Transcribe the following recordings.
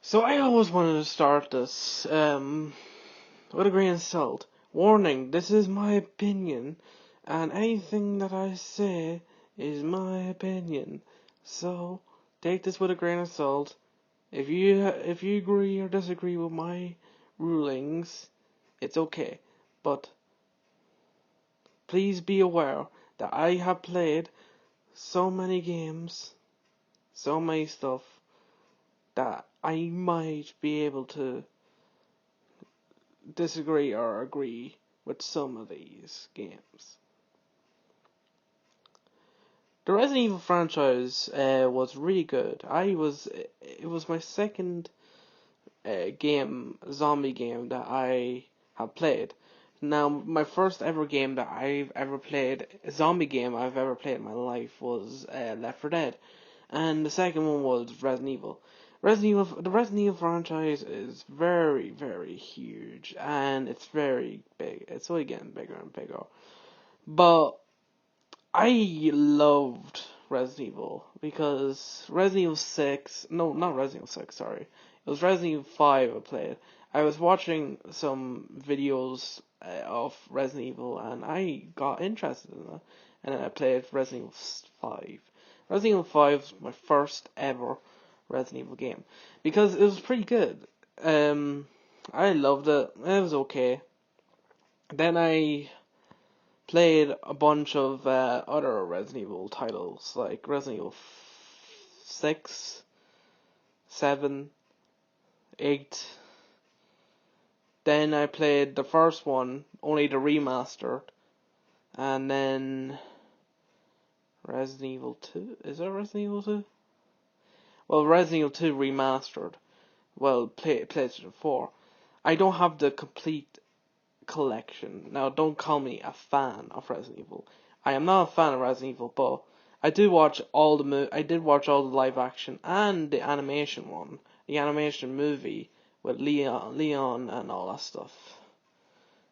So I always wanted to start this with a grain of salt. Warning, this is my opinion, and anything that I say is my opinion. So take this with a grain of salt. If you agree or disagree with my rulings, it's okay. But please be aware that I have played so many games, so many stuff, that I might be able to disagree or agree with some of these games. The Resident Evil franchise was really good. It was my second zombie game that I have played. Now, my first ever game that I've ever played, a zombie game I've ever played in my life, was Left 4 Dead, and the second one was Resident Evil. The Resident Evil franchise is very, very huge, and it's very big. It's only getting bigger and bigger. But I loved Resident Evil because Resident Evil 6, no, not Resident Evil 6, sorry. It was Resident Evil 5 I played. I was watching some videos of Resident Evil and I got interested in it. And then I played Resident Evil 5. Resident Evil 5 was my first ever Resident Evil game because it was pretty good. I loved it. It was okay. Then I played a bunch of other Resident Evil titles, like Resident Evil 6, 7, 8. Then I played the first one, only the remastered. And then Resident Evil 2. Is that Resident Evil 2? Well, Resident Evil 2 remastered. Well, PlayStation 4. I don't have the complete collection. Now, don't call me a fan of Resident Evil. I am not a fan of Resident Evil, but I did watch all the live action and the animation one, the animation movie with Leon and all that stuff.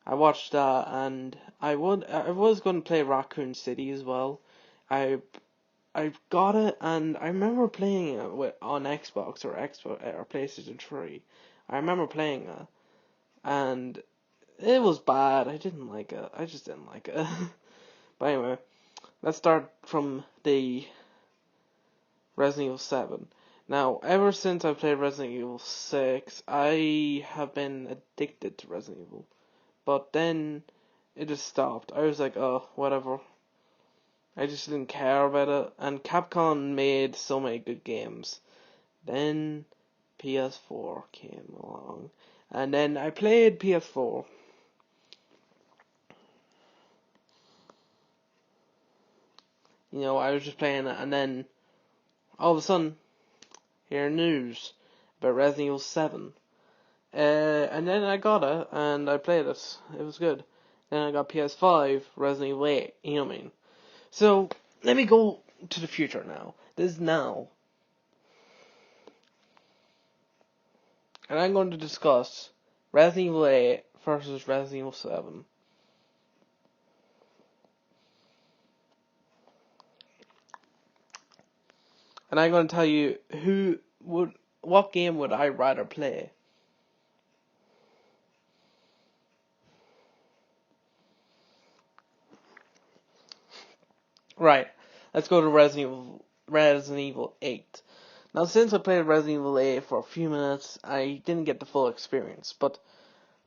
I watched that, and I was going to play Raccoon City as well. I got it, and I remember playing it on Xbox or PlayStation 3. I remember playing it, and it was bad. I didn't like it. I just didn't like it. But anyway, let's start from the Resident Evil 7. Now, ever since I played Resident Evil 6, I have been addicted to Resident Evil. But then it just stopped. I was like, oh, whatever. I just didn't care about it. And Capcom made so many good games. Then PS4 came along. And then I played PS4. You know, I was just playing it, and then all of a sudden, hear news about Resident Evil 7. And then I got it, and I played it. It was good. Then I got PS5, Resident Evil 8, you know what I mean? So, let me go to the future now. This is now. And I'm going to discuss Resident Evil 8 versus Resident Evil 7. And I'm going to tell you what game would I rather play. Right, let's go to Resident Evil 8. Now, since I played Resident Evil 8 for a few minutes, I didn't get the full experience, but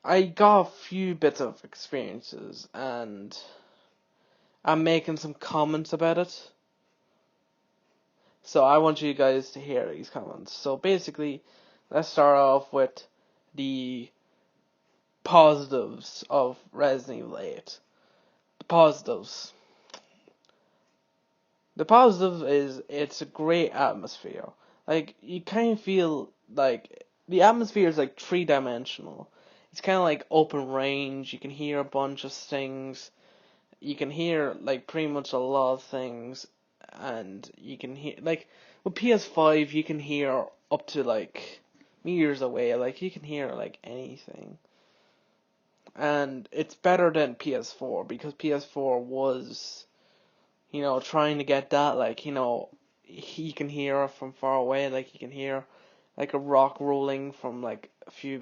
I got a few bits of experiences, and I'm making some comments about it. So I want you guys to hear these comments. So basically, let's start off with the positives of Resident Evil 8. The positives. The positive is it's a great atmosphere. Like, you kind of feel like the atmosphere is like three-dimensional. It's kind of like open range. You can hear a bunch of things. You can hear like pretty much a lot of things, and you can hear like with PS5 you can hear up to like meters away. Like, you can hear like anything. And it's better than PS4 because PS4 was, you know, trying to get that, like, you know, you can hear from far away, like you can hear like a rock rolling from like a few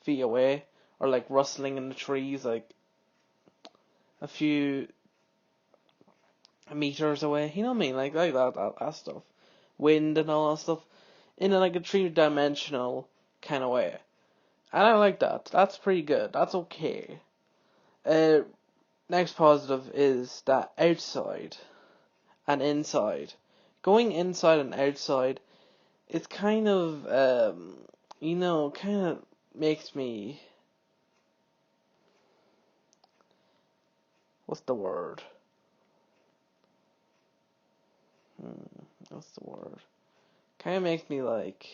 feet away, or like rustling in the trees like a few meters away. You know what I mean? Like that stuff, wind and all that stuff, in a, like a 3-dimensional kind of way. And I like that. That's pretty good. That's okay. Next positive is that outside and inside. Going inside and outside, it's kind of, kind of makes me, what's the word? What's the word? Kind of makes me, like,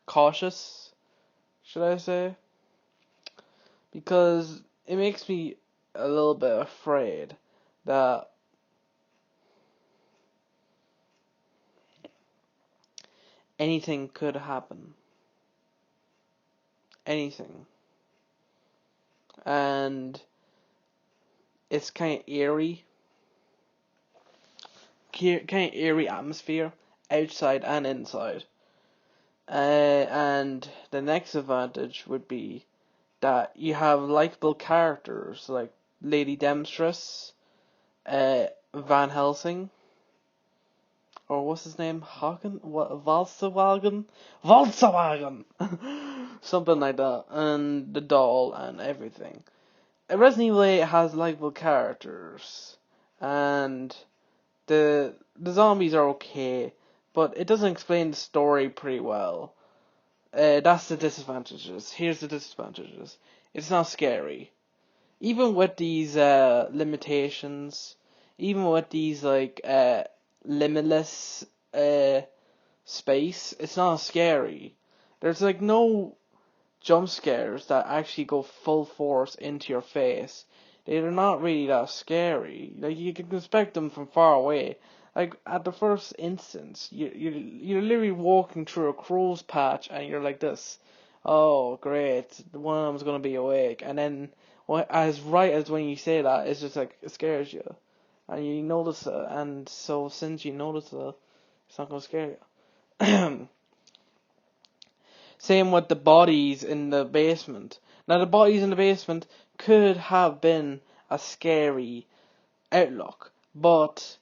cautious, should I say? Because it makes me a little bit afraid that anything could happen. Anything. And it's kind of eerie. Kind of eerie atmosphere, outside and inside. And the next advantage would be that you have likable characters like Lady Demonstress, Van Helsing, or what's his name? Hagen? What? Volkswagen? Volkswagen! Something like that. And the doll and everything. Resident Evil 8 has likable characters. And the zombies are okay, but it doesn't explain the story pretty well. That's the disadvantages. Here's the disadvantages. It's not scary. Even with these limitations, even with these like limitless space, it's not scary. There's like no jump scares that actually go full force into your face. They're not really that scary. Like, you can expect them from far away. Like, at the first instance, you're literally walking through a crow's patch and you're like this. Oh, great, one of them's gonna be awake. And then, as right as when you say that, it's just like, it scares you. And you notice it, and so since you notice it, it's not gonna scare you. Same with the bodies in the basement. Now, the bodies in the basement could have been a scary outlook, but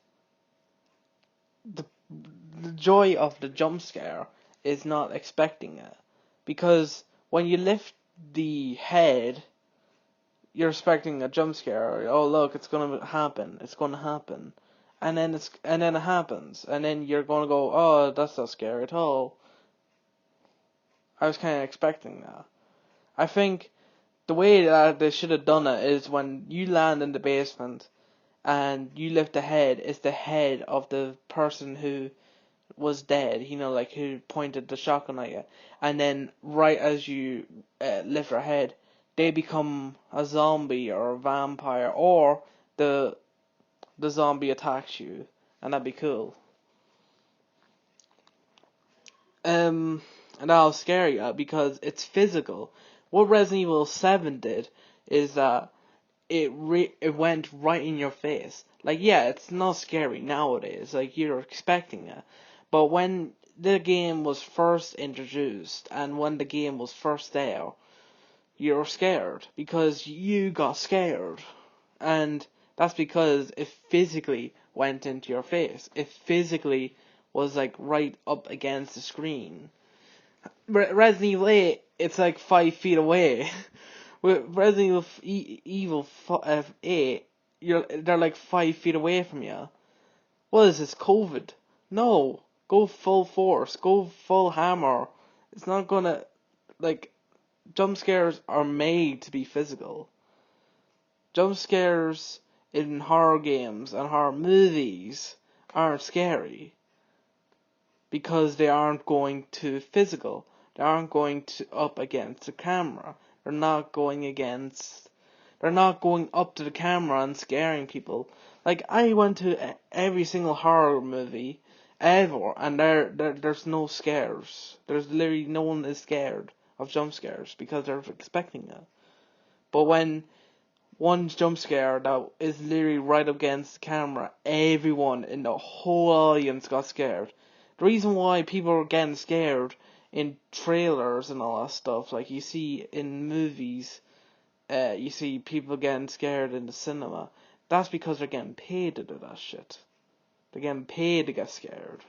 the joy of the jump scare is not expecting it. Because when you lift the head, you're expecting a jump scare. Oh, look, it's gonna happen. It's gonna happen. And then it happens. And then you're gonna go, oh, that's not scary at all. I was kind of expecting that. I think the way that they should have done it is when you land in the basement and you lift the head, it's the head of the person who was dead, like who pointed the shotgun at you. And then right as you lift their head, they become a zombie or a vampire, or the zombie attacks you, and that'd be cool. And that'll scare you because it's physical. What Resident Evil 7 did is that it went right in your face. Like, yeah, it's not scary nowadays. Like, you're expecting it. But when the game was first introduced and when the game was first there, you're scared because you got scared. And that's because it physically went into your face. It physically was like right up against the screen. Resident Evil 8, it's like 5 feet away. With Resident Evil 8, they're like 5 feet away from you. What is this, COVID? No, go full force, go full hammer. It's not gonna, like, jump scares are made to be physical. Jump scares in horror games and horror movies aren't scary because they aren't going to physical. They aren't going to up against the camera. They're not going up to the camera and scaring people. Like, I went to every single horror movie ever, and there's no scares. There's literally no one is scared of jump scares because they're expecting it. But when one jump scare that is literally right up against the camera, everyone in the whole audience got scared. The reason why people are getting scared in trailers and all that stuff, like you see in movies, you see people getting scared in the cinema, that's because they're getting paid to do that shit. They're getting paid to get scared.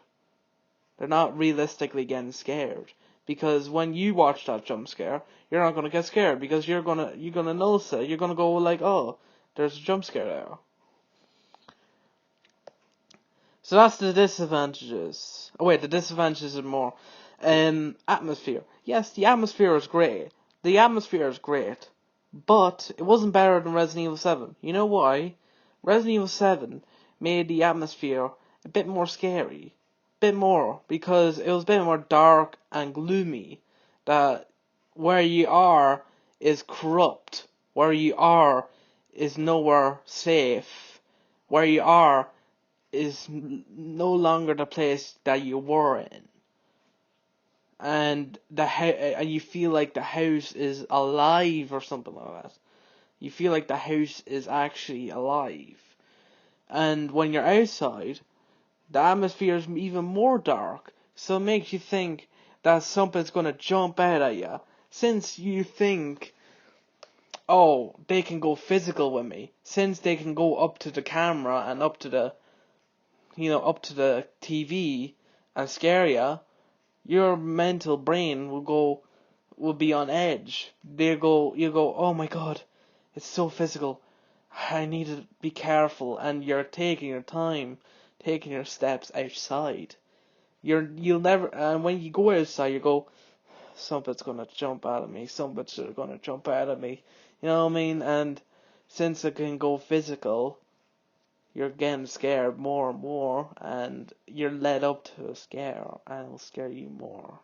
They're not realistically getting scared. Because when you watch that jump scare, you're not gonna get scared because you're gonna notice it. You're gonna go like, oh, there's a jump scare there. So that's the disadvantages. Oh wait, the disadvantages are more. Atmosphere. Yes, the atmosphere is great. The atmosphere is great. But it wasn't better than Resident Evil 7. You know why? Resident Evil 7 made the atmosphere a bit more scary. Bit more, because it was a bit more dark and gloomy. That where you are is corrupt. Where you are is nowhere safe. Where you are is no longer the place that you were in. And and you feel like the house is alive or something like that. You feel like the house is actually alive. And when you're outside, the atmosphere is even more dark, so it makes you think that something's gonna jump out at you. Since you think, oh, they can go physical with me. Since they can go up to the camera and up to the TV and scare you, your mental brain will be on edge. You go, oh my god, it's so physical. I need to be careful, and you're taking your time, taking your steps outside. You'll never, and when you go outside, you go, something's gonna jump out of me. Something's gonna jump out of me. You know what I mean? And since it can go physical, you're getting scared more and more, and you're led up to a scare, and it'll scare you more.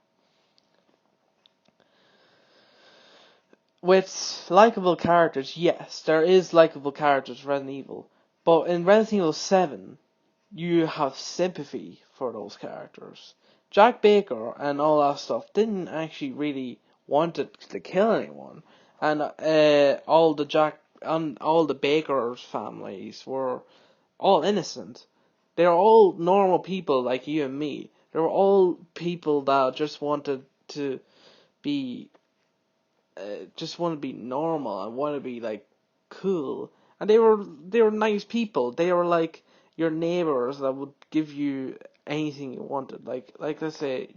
With likable characters, yes, there is likable characters in Resident Evil, but in Resident Evil 7, you have sympathy for those characters. Jack Baker and all that stuff didn't actually really want to kill anyone, and all the Baker's families were all innocent. They're all normal people like you and me. They were all people that just wanted to be normal and want to be like cool, and they were nice people. They were like your neighbors that would give you anything you wanted. Like let's say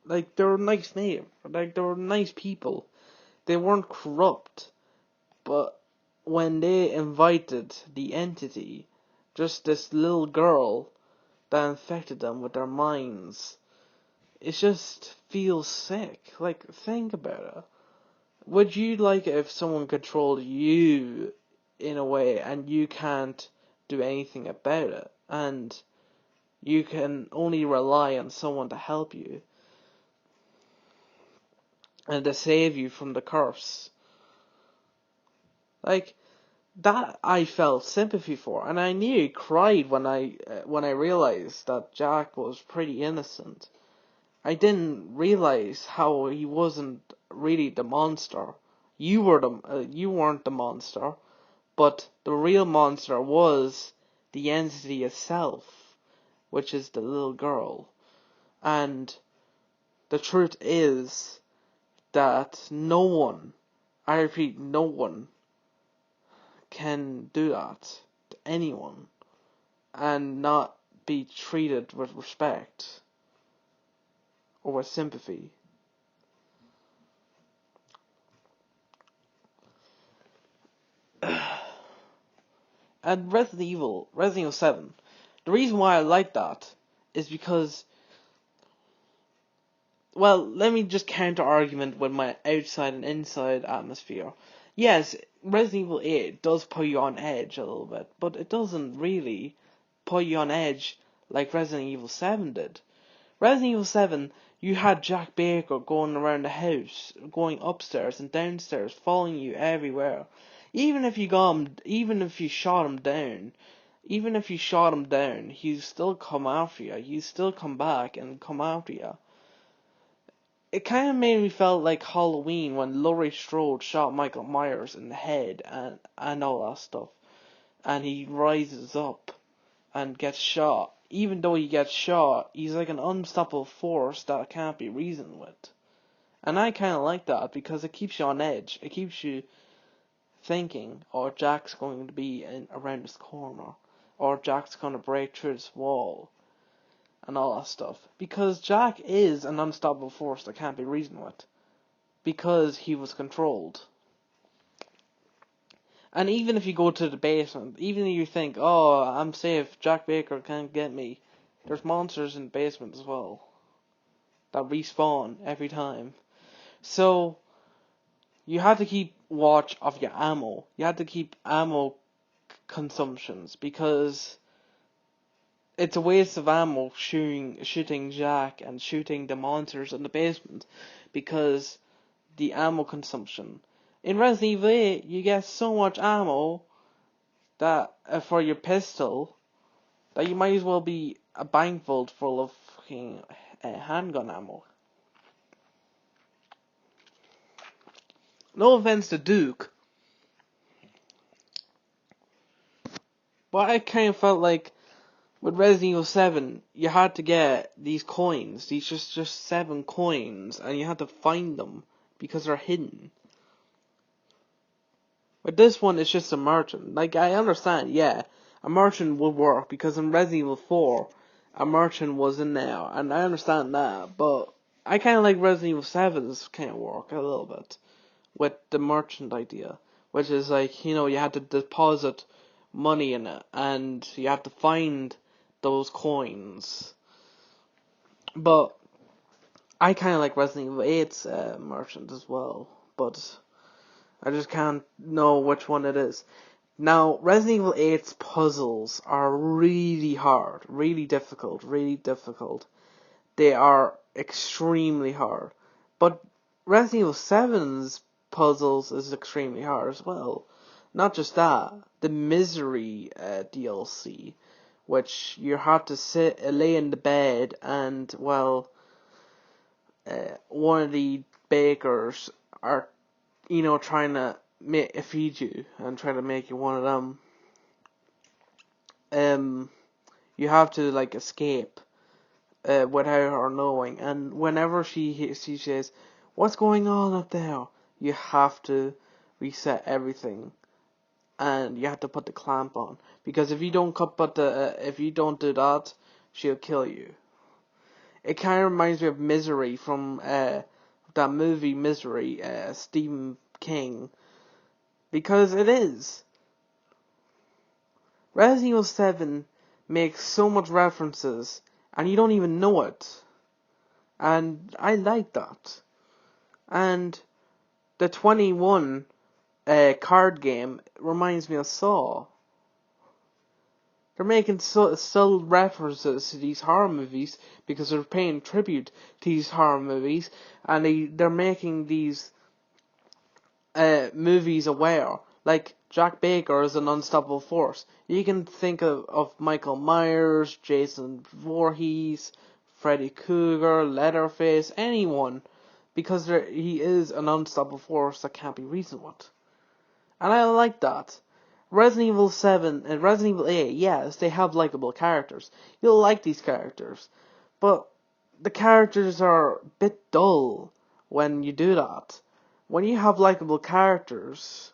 like they were nice neighbors. Like they were nice people. They weren't corrupt, but when they invited the entity, just this little girl that infected them with their minds, it just feels sick. Like, think about it. Would you like it if someone controlled you in a way and you can't do anything about it, and you can only rely on someone to help you and to save you from the curse? Like, that I felt sympathy for, and I nearly cried when I realized that Jack was pretty innocent. I didn't realize how he wasn't really the monster. You weren't the monster, but the real monster was the entity itself, which is the little girl. And the truth is that no one, I repeat, no one can do that to anyone and not be treated with respect or with sympathy. And Resident Evil 7, the reason why I like that is because, well, let me just counter argument with my outside and inside atmosphere. Yes, Resident Evil 8 does put you on edge a little bit, but it doesn't really put you on edge like Resident Evil 7 did. Resident Evil 7, you had Jack Baker going around the house, going upstairs and downstairs, following you everywhere. Even if you shot him down, he'd still come after you. He'd still come back and come after you. it kind of made me felt like Halloween when Laurie Strode shot Michael Myers in the head and all that stuff. And he rises up and gets shot. Even though he gets shot, he's like an unstoppable force that can't be reasoned with. And I kind of like that because it keeps you on edge. It keeps you thinking, or Jack's going to be around this corner, or Jack's going to break through this wall, and all that stuff. Because Jack is an unstoppable force that can't be reasoned with, because he was controlled. And even if you go to the basement, even if you think, oh, I'm safe, Jack Baker can't get me, there's monsters in the basement as well, that respawn every time. So, you had to keep watch of your ammo. You had to keep ammo consumptions, because it's a waste of ammo shooting Jack and shooting the monsters in the basement, because the ammo consumption. In Resident Evil 8, you get so much ammo that for your pistol that you might as well be a bank vault full of fucking handgun ammo. No offense to Duke, but I kind of felt like with Resident Evil 7, you had to get these coins, these just 7 coins, and you had to find them because they're hidden. But this one is just a merchant. Like, I understand, yeah, a merchant would work, because in Resident Evil 4, a merchant was in there, and I understand that, but I kind of like Resident Evil 7's kind of work a little bit, with the merchant idea, which is like, you had to deposit money in it, and you have to find those coins. But I kind of like Resident Evil 8's merchant as well, but I just can't know which one it is. Now, Resident Evil 8's puzzles are really hard, really difficult. They are extremely hard. But Resident Evil 7's puzzles is extremely hard as well. Not just that, the Misery DLC, which you have to lay in the bed and, well, one of the bakers are, trying to feed you and trying to make you one of them. You have to, like, escape without her knowing, and whenever she says, "What's going on up there?" you have to reset everything, and you have to put the clamp on, because if you don't do that, she'll kill you. It kind of reminds me of Misery from that movie Misery, Stephen King, because it is. Resident Evil 7 makes so much references, and you don't even know it. And I like that. And the 21 card game reminds me of Saw. They're making still references to these horror movies because they're paying tribute to these horror movies, and they're making these movies aware. Like, Jack Baker is an unstoppable force. You can think of Michael Myers, Jason Voorhees, Freddy Krueger, Leatherface, anyone, because he is an unstoppable force that can't be reasoned with. And I like that. Resident Evil 7 and Resident Evil 8, yes, they have likable characters. You'll like these characters. But the characters are a bit dull when you do that. When you have likable characters,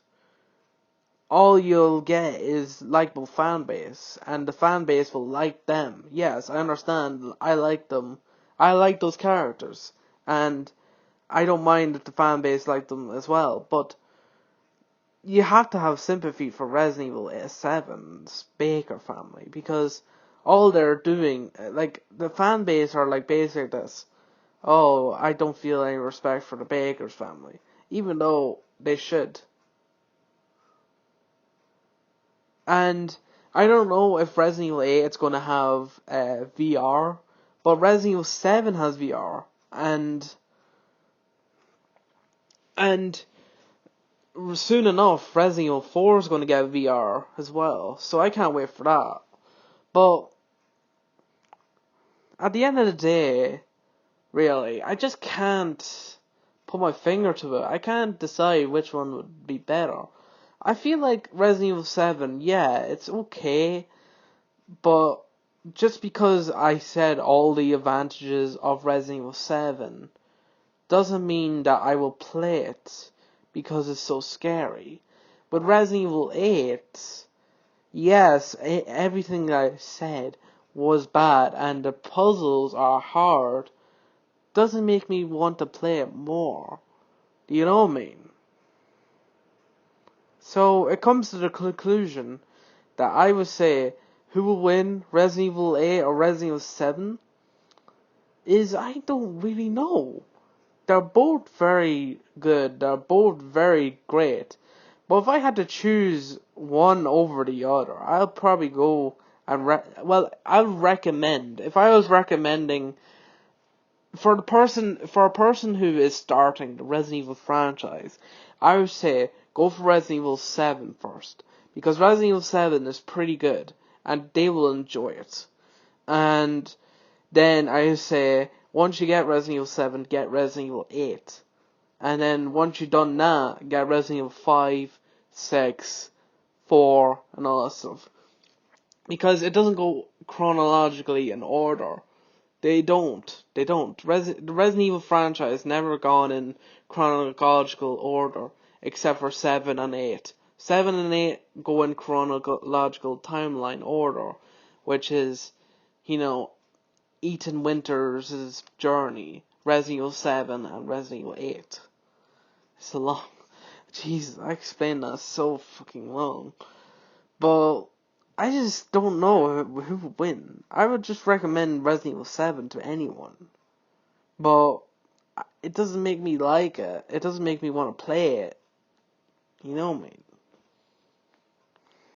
all you'll get is likable fan base, and the fan base will like them. Yes, I understand, I like them. I like those characters, and I don't mind that the fan base like them as well, but you have to have sympathy for Resident Evil 7's Baker family, because all they're doing, like, the fan base are like basically this: oh, I don't feel any respect for the Baker's family, even though they should. And I don't know if Resident Evil 8 is going to have VR, but Resident Evil 7 has VR, and soon enough Resident Evil 4 is going to get VR as well, so I can't wait for that. But at the end of the day, Really. I just can't put my finger to it. I can't decide which one would be better. I feel like Resident Evil 7, yeah, it's okay, but just because I said all the advantages of Resident Evil 7 doesn't mean that I will play it because it's so scary. But Resident Evil 8, yes, everything I said was bad and the puzzles are hard, doesn't make me want to play it more. Do you know what I mean? So it comes to the conclusion that I would say who will win, Resident Evil 8 or Resident Evil 7, is I don't really know. They're both very good, they're both very great. But if I had to choose one over the other, I'll probably go and I'll recommend, if I was recommending for a person who is starting the Resident Evil franchise, I would say go for Resident Evil 7 first, because Resident Evil 7 is pretty good and they will enjoy it. And then I would say once you get Resident Evil 7, get Resident Evil 8. And then once you've done that, get Resident Evil 5, 6, 4, and all that stuff. Because it doesn't go chronologically in order. They don't. The Resident Evil franchise never gone in chronological order, except for 7 and 8. 7 and 8 go in chronological timeline order, which is, Ethan Winters' journey, Resident Evil 7 and Resident Evil 8. It's a long... Jesus, I explained that so fucking long. But I just don't know who would win. I would just recommend Resident Evil 7 to anyone. But it doesn't make me like it. It doesn't make me want to play it. You know what I mean?